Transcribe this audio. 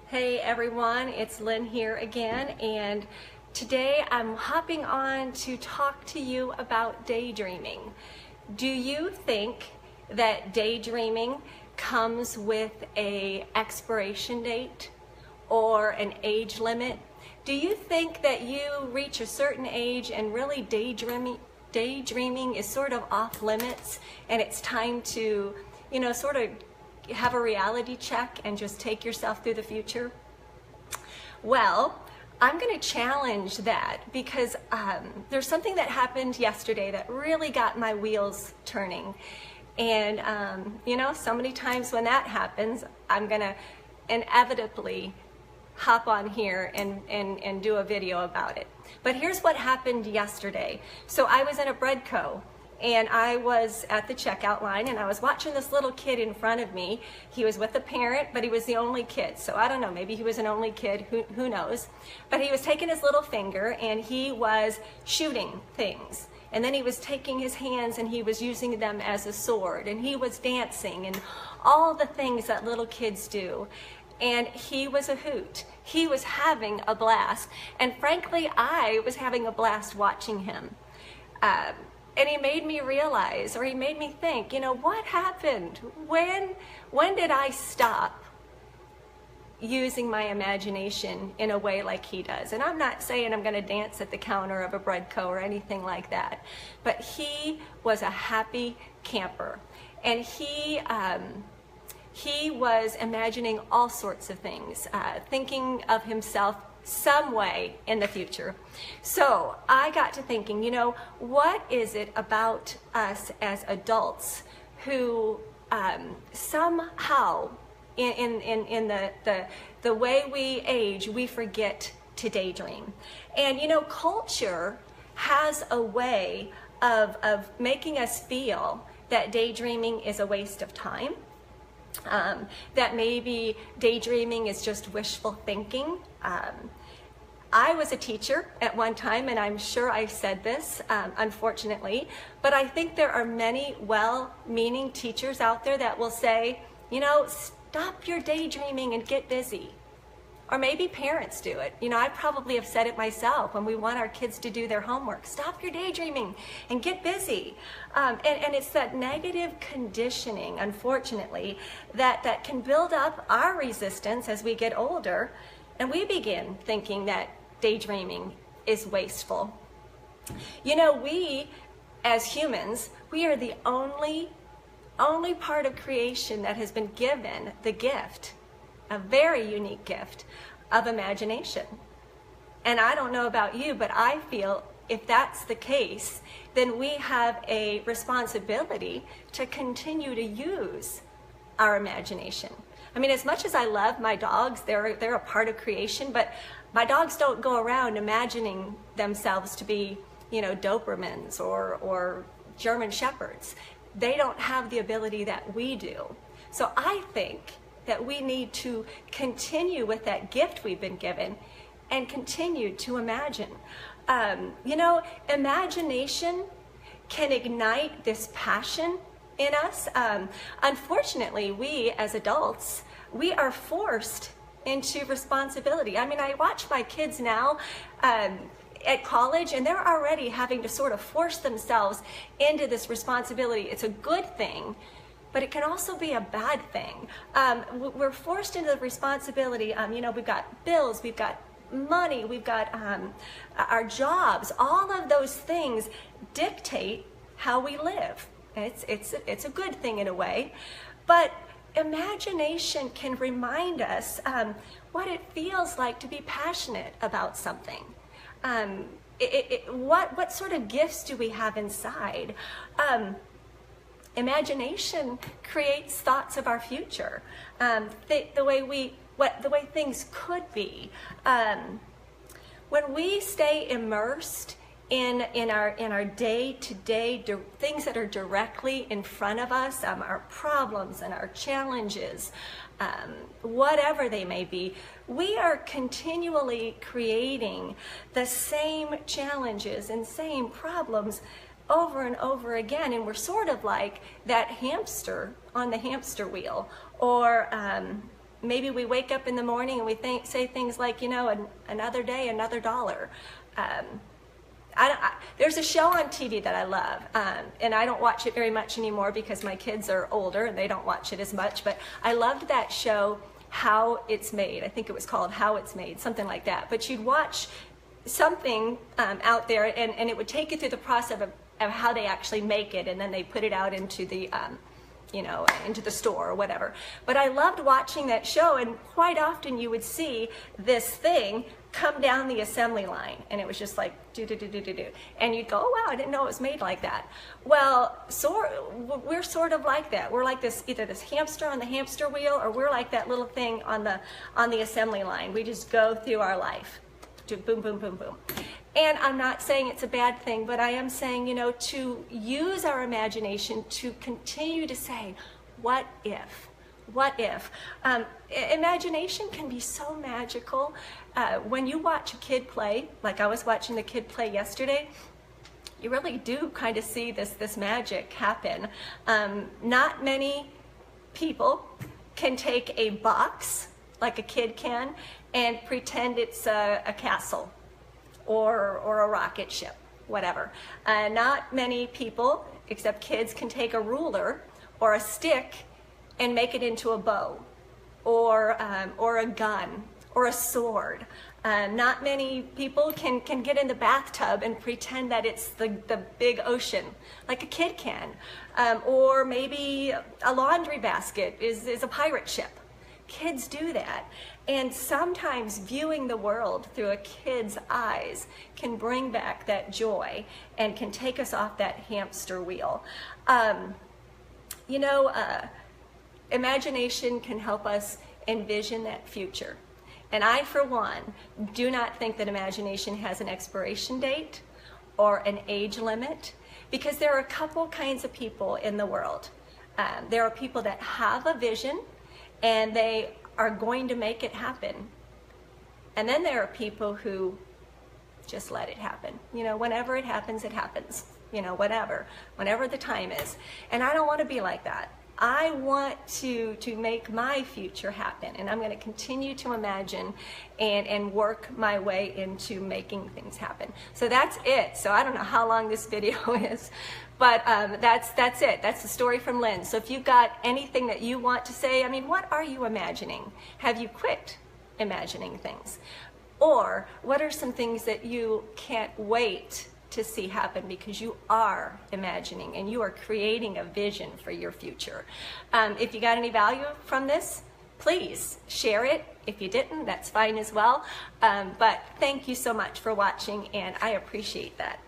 Hey everyone, it's Lynn here again, and today I'm hopping on to talk to you about daydreaming. Do you think that daydreaming comes with an expiration date or an age limit? Do you think that you reach a certain age and really daydreaming is sort of off limits and it's time to, sort of have a reality check and just take yourself through the future? Well, I'm going to challenge that because there's something that happened yesterday that really got my wheels turning. And, so many times when that happens, I'm going to inevitably hop on here and do a video about it. But here's what happened yesterday. So I was in a bread co. And I was at the checkout line and I was watching this little kid in front of me. He was with a parent, but he was the only kid. So I don't know, maybe he was an only kid, who knows. But he was taking his little finger and he was shooting things. And then he was taking his hands and he was using them as a sword. And he was dancing and all the things that little kids do. And he was a hoot. He was having a blast. And frankly, I was having a blast watching him. And he made me realize, or he made me think, what happened? When did I stop using my imagination in a way like he does? And I'm not saying I'm going to dance at the counter of a bread co or anything like that. But he was a happy camper. And he was imagining all sorts of things, thinking of himself some way in the future. So I got to thinking, what is it about us as adults who somehow in the way we age, we forget to daydream. And culture has a way of making us feel that daydreaming is a waste of time. That maybe daydreaming is just wishful thinking. I was a teacher at one time, and I'm sure I said this, unfortunately, but I think there are many well-meaning teachers out there that will say, stop your daydreaming and get busy. Or maybe parents do it. I probably have said it myself when we want our kids to do their homework. Stop your daydreaming and get busy. And it's that negative conditioning, unfortunately, that can build up our resistance as we get older, and we begin thinking that daydreaming is wasteful. We, as humans, we are the only part of creation that has been given the gift, a very unique gift, of imagination. And I don't know about you, but I feel if that's the case, then we have a responsibility to continue to use our imagination. I mean, as much as I love my dogs, they're a part of creation, but my dogs don't go around imagining themselves to be, Dobermans or German Shepherds. They don't have the ability that we do. So I think that we need to continue with that gift we've been given and continue to imagine. Imagination can ignite this passion in us. Unfortunately, we as adults, we are forced into responsibility. I mean, I watch my kids now at college, and they're already having to sort of force themselves into this responsibility. It's a good thing, but it can also be a bad thing. We're forced into the responsibility. We've got bills, we've got money, we've got our jobs. All of those things dictate how we live. It's a good thing in a way, but imagination can remind us what it feels like to be passionate about something. What sort of gifts do we have inside? Imagination creates thoughts of our future, the way things could be. When we stay immersed in our day-to-day things that are directly in front of us, our problems and our challenges, whatever they may be, we are continually creating the same challenges and same problems over and over again, and we're sort of like that hamster on the hamster wheel, or maybe we wake up in the morning and we say things like, you know, another day, another dollar. There's a show on TV that I love, and I don't watch it very much anymore because my kids are older and they don't watch it as much, but I loved that show, How It's Made. I think it was called How It's Made, something like that. But you'd watch something out there, and it would take you through the process of how they actually make it, and then they put it out into the you know, into the store or whatever. But I loved watching that show, and quite often you would see this thing come down the assembly line, and it was just like do do do do do do, and you'd go, oh wow, I didn't know it was made like that. Well, we're sort of like that. We're like this, either this hamster on the hamster wheel, or we're like that little thing on the assembly line. We just go through our life, do boom boom boom boom. And I'm not saying it's a bad thing, but I am saying, you know, to use our imagination to continue to say, what if? What if? Imagination can be so magical. When you watch a kid play, like I was watching the kid play yesterday, you really do kind of see this magic happen. Not many people can take a box, like a kid can, and pretend it's a castle or a rocket ship, whatever. Not many people, except kids, can take a ruler or a stick and make it into a bow, or a gun, or a sword. Not many people can get in the bathtub and pretend that it's the big ocean, like a kid can. Or maybe a laundry basket is a pirate ship. Kids do that. And sometimes viewing the world through a kid's eyes can bring back that joy and can take us off that hamster wheel. You know, imagination can help us envision that future. And I, for one, do not think that imagination has an expiration date or an age limit, because there are a couple kinds of people in the world. There are people that have a vision and they are going to make it happen. And then there are people who just let it happen. You know, whenever it happens, it happens. You know, whenever the time is. And I don't want to be like that. I want to make my future happen, and I'm going to continue to imagine and work my way into making things happen. So that's it. So I don't know how long this video is, but that's it. That's the story from Lynn. So if you've got anything that you want to say, I mean, what are you imagining? Have you quit imagining things? Or what are some things that you can't wait to see happen because you are imagining and you are creating a vision for your future? If you got any value from this, please share it. If you didn't, that's fine as well. But thank you so much for watching, and I appreciate that.